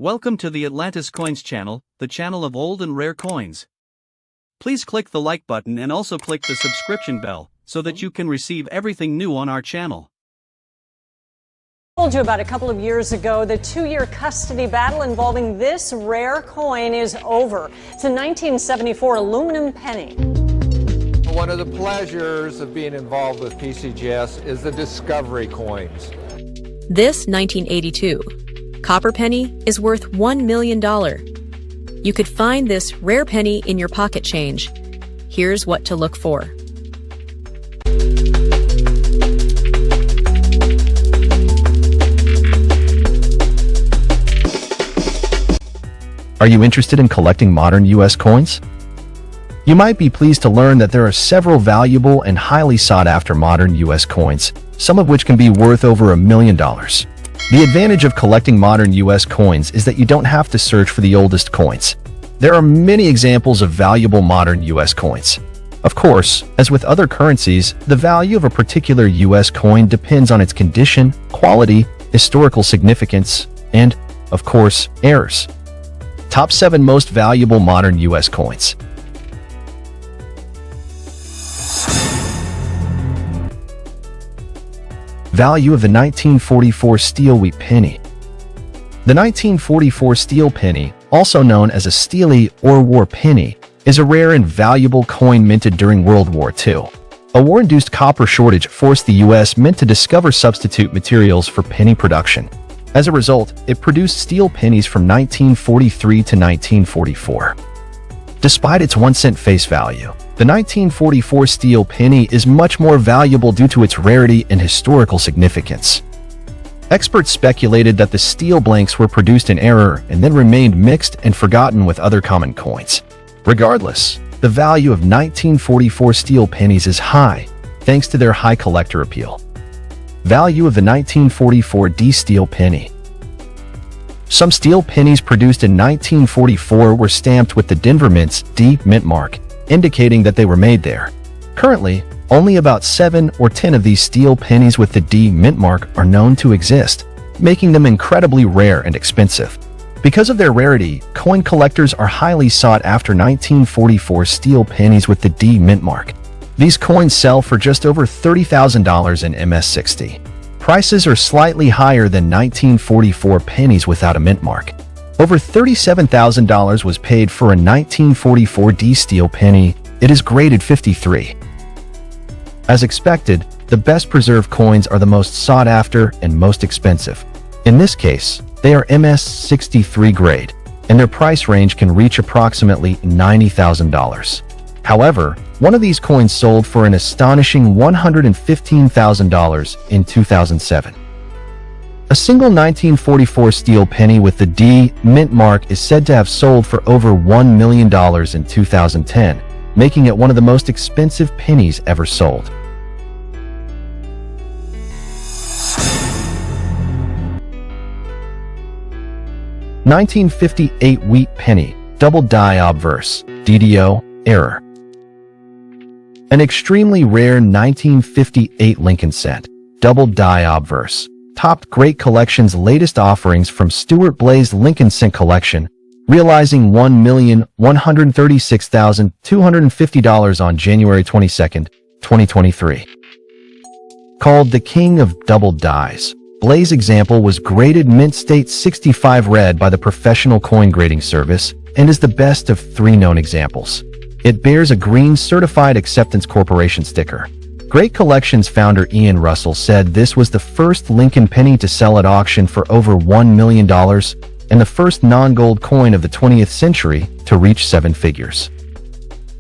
Welcome to the Atlantis Coins channel, the channel of old and rare coins. Please click the like button and also click the subscription bell so that you can receive everything new on our channel. I told you about a couple of years ago, the two-year custody battle involving this rare coin is over. It's a 1974 aluminum penny. One of the pleasures of being involved with PCGS is the discovery coins. This 1982 copper penny is worth $1 million. You could find this rare penny in your pocket change. Here's what to look for. Are you interested in collecting modern U.S. coins? You might be pleased to learn that there are several valuable and highly sought-after modern U.S. coins, some of which can be worth over $1 million. The advantage of collecting modern U.S. coins is that you don't have to search for the oldest coins. There are many examples of valuable modern U.S. coins. Of course, as with other currencies, the value of a particular U.S. coin depends on its condition, quality, historical significance, and, of course, errors. Top 7 most valuable modern U.S. coins. Value of the 1944 steel wheat penny. The 1944 steel penny, also known as a steely or war penny, is a rare and valuable coin minted during World War II. A war-induced copper shortage forced the U.S. Mint to discover substitute materials for penny production. As a result, it produced steel pennies from 1943 to 1944. Despite its 1-cent face value, the 1944 steel penny is much more valuable due to its rarity and historical significance. Experts speculated that the steel blanks were produced in error and then remained mixed and forgotten with other common coins. Regardless, the value of 1944 steel pennies is high, thanks to their high collector appeal. Value of the 1944 D steel penny. Some steel pennies produced in 1944 were stamped with the Denver Mint's D Mintmark, indicating that they were made there. Currently, only about 7 or 10 of these steel pennies with the D Mintmark are known to exist, making them incredibly rare and expensive. Because of their rarity, coin collectors are highly sought after 1944 steel pennies with the D Mintmark. These coins sell for just over $30,000 in MS-60. Prices are slightly higher than 1944 pennies without a Mintmark. Over $37,000 was paid for a 1944 D steel penny. It is graded 53. As expected, the best preserved coins are the most sought after and most expensive. In this case, they are MS-63 grade, and their price range can reach approximately $90,000. However, one of these coins sold for an astonishing $115,000 in 2007. A single 1944 steel penny with the D Mintmark is said to have sold for over $1 million in 2010, making it one of the most expensive pennies ever sold. (1958) wheat penny, double die obverse, DDO, error. An extremely rare 1958 Lincoln cent, double die obverse, topped Great Collection's latest offerings from Stuart Blaise's Lincoln Cent collection, realizing $1,136,250 on January 22, 2023. Called the King of Double Dies, Blaise's example was graded Mint State 65 red by the Professional Coin Grading Service and is the best of 3 known examples. It bears a green Certified Acceptance Corporation sticker. Great Collections founder Ian Russell said this was the first Lincoln penny to sell at auction for over $1 million and the first non-gold coin of the 20th century to reach 7 figures.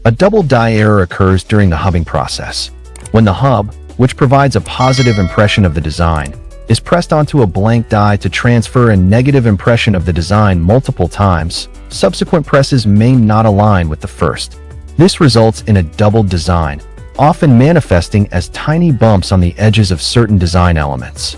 A double die error occurs during the hubbing process. When the hub, which provides a positive impression of the design, is pressed onto a blank die to transfer a negative impression of the design multiple times, subsequent presses may not align with the first. This results in a doubled design, often manifesting as tiny bumps on the edges of certain design elements.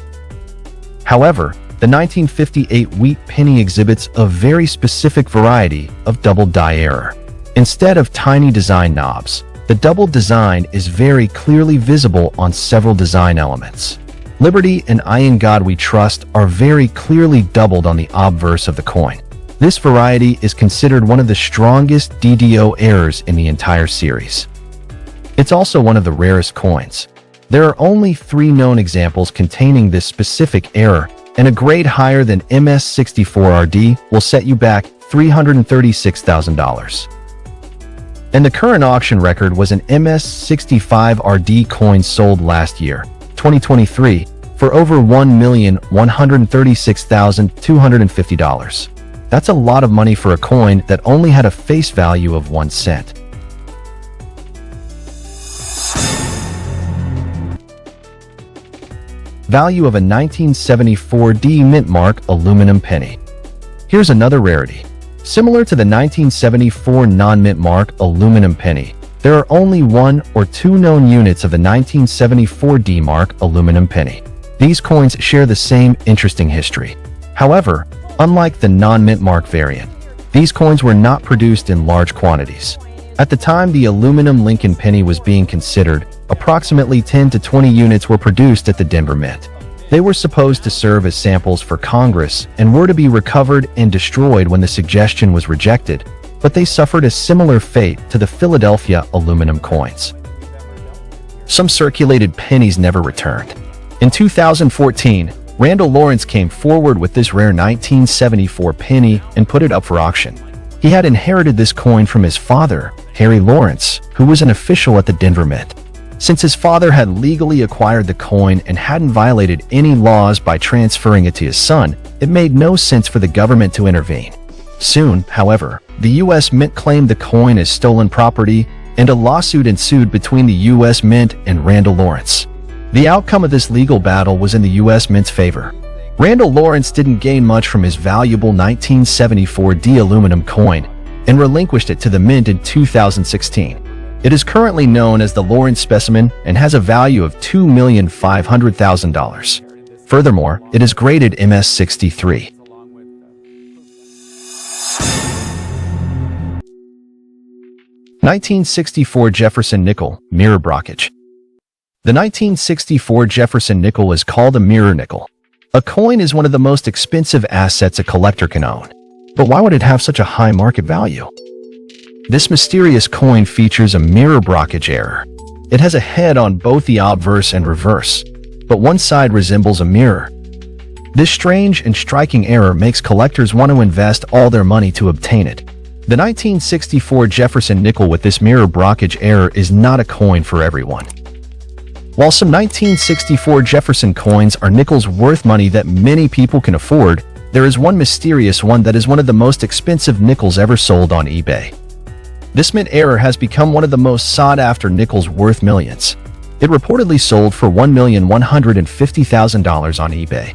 However, the 1958 wheat penny exhibits a very specific variety of double die error. Instead of tiny design knobs, the double design is very clearly visible on several design elements. Liberty and I in God We Trust are very clearly doubled on the obverse of the coin. This variety is considered one of the strongest DDO errors in the entire series. It's also one of the rarest coins. There are only 3 known examples containing this specific error, and a grade higher than MS64RD will set you back $336,000. And the current auction record was an MS65RD coin sold last year, 2023, for over $1,136,250. That's a lot of money for a coin that only had a face value of 1 cent. Value of a 1974D Mintmark aluminum penny. Here's another rarity. Similar to the 1974 non-Mintmark aluminum penny, there are only 1 or 2 known units of the 1974 D-Mark aluminum penny. These coins share the same interesting history. However, unlike the non-Mintmark variant, these coins were not produced in large quantities. At the time the aluminum Lincoln penny was being considered, approximately 10 to 20 units were produced at the Denver Mint. They were supposed to serve as samples for Congress and were to be recovered and destroyed when the suggestion was rejected, but they suffered a similar fate to the Philadelphia aluminum coins. Some circulated pennies never returned. In 2014, Randall Lawrence came forward with this rare 1974 penny and put it up for auction. He had inherited this coin from his father, Harry Lawrence, who was an official at the Denver Mint. Since his father had legally acquired the coin and hadn't violated any laws by transferring it to his son, it made no sense for the government to intervene. Soon, however, the U.S. Mint claimed the coin as stolen property, and a lawsuit ensued between the U.S. Mint and Randall Lawrence. The outcome of this legal battle was in the U.S. Mint's favor. Randall Lawrence didn't gain much from his valuable 1974 D aluminum coin and relinquished it to the Mint in 2016. It is currently known as the Lawrence specimen and has a value of $2,500,000. Furthermore, it is graded MS63. (1964) Jefferson nickel, mirror brockage. The 1964 Jefferson nickel is called a mirror nickel. A coin is one of the most expensive assets a collector can own. But why would it have such a high market value? This mysterious coin features a mirror brockage error. It has a head on both the obverse and reverse, but one side resembles a mirror. This strange and striking error makes collectors want to invest all their money to obtain it. The 1964 Jefferson nickel with this mirror brockage error is not a coin for everyone. While some 1964 Jefferson coins are nickels worth money that many people can afford, there is one mysterious one that is one of the most expensive nickels ever sold on eBay. This mint error has become one of the most sought-after nickels worth millions. It reportedly sold for $1,150,000 on eBay.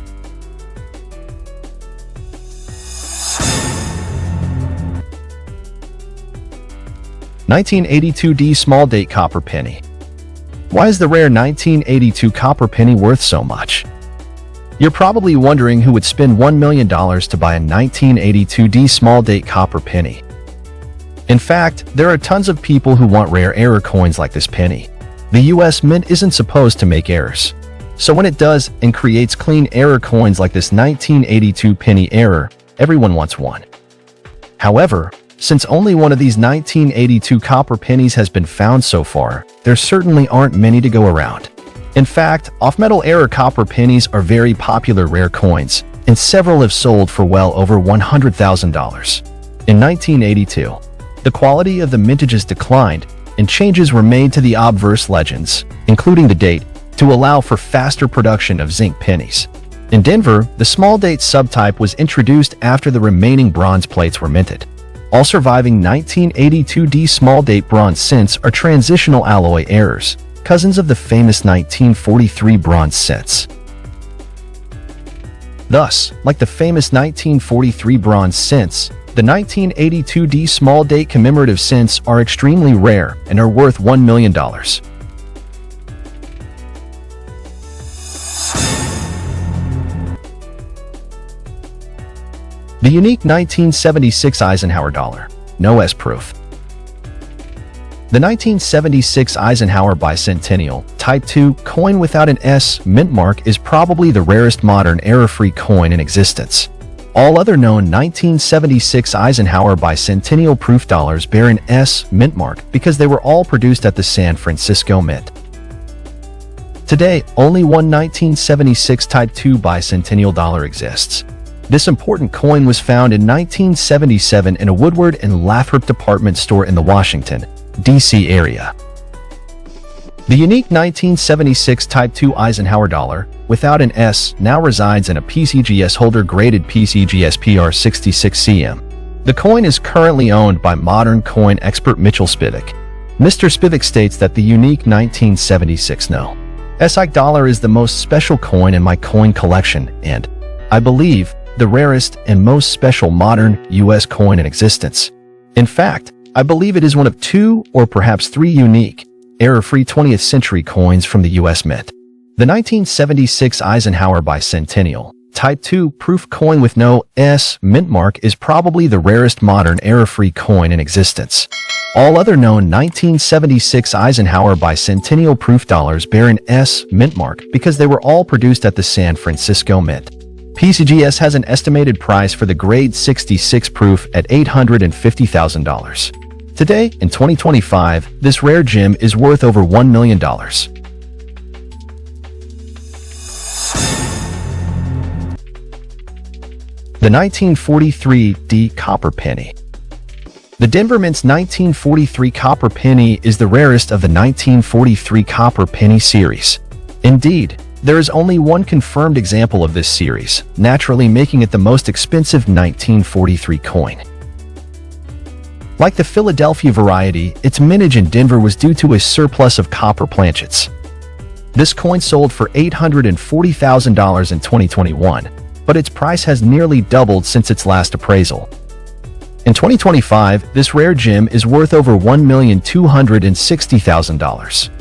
(1982) D small date copper penny. Why is the rare 1982 copper penny worth so much? You're probably wondering who would spend $1 million to buy a 1982 D small date copper penny. In fact, there are tons of people who want rare error coins like this penny. The US Mint isn't supposed to make errors. So when it does and creates clean error coins like this 1982 penny error, everyone wants one. However, since only one of these 1982 copper pennies has been found so far, there certainly aren't many to go around. In fact, off-metal error copper pennies are very popular rare coins, and several have sold for well over $100,000. In 1982, the quality of the mintages declined, and changes were made to the obverse legends, including the date, to allow for faster production of zinc pennies. In Denver, the small date subtype was introduced after the remaining bronze plates were minted. All surviving 1982 D small date bronze cents are transitional alloy errors, cousins of the famous 1943 bronze cents. Thus, like the famous 1943 bronze cents, the 1982 D small date commemorative cents are extremely rare and are worth $1 million. The unique 1976 Eisenhower dollar, no S proof. The 1976 Eisenhower Bicentennial Type 2 coin without an S Mintmark is probably the rarest modern error-free coin in existence. All other known 1976 Eisenhower Bicentennial proof dollars bear an S Mintmark because they were all produced at the San Francisco Mint. Today, only one 1976 Type 2 Bicentennial dollar exists. This important coin was found in 1977 in a Woodward and Lathrop department store in the Washington, D.C. area. The unique 1976 Type 2 Eisenhower dollar, without an S, now resides in a PCGS holder-graded PCGS PR66CM. The coin is currently owned by modern coin expert Mitchell Spivak. Mr. Spivak states that the unique 1976 SI dollar is the most special coin in my coin collection and, I believe, the rarest and most special modern U.S. coin in existence. In fact, I believe it is one of 2 or perhaps 3 unique, error-free 20th century coins from the U.S. Mint. The 1976 Eisenhower Bicentennial Type 2 proof coin with no S Mintmark is probably the rarest modern error-free coin in existence. All other known 1976 Eisenhower Bicentennial proof dollars bear an S Mintmark because they were all produced at the San Francisco Mint. PCGS has an estimated price for the grade 66 proof at $850,000. Today, in 2025, this rare gem is worth over $1 million. The 1943 D Copper Penny. The Denver Mint's 1943 Copper Penny is the rarest of the 1943 Copper Penny series. Indeed, there is only one confirmed example of this series, naturally making it the most expensive 1943 coin. Like the Philadelphia variety, its mintage in Denver was due to a surplus of copper planchets. This coin sold for $840,000 in 2021, but its price has nearly doubled since its last appraisal. In 2025, this rare gem is worth over $1,260,000.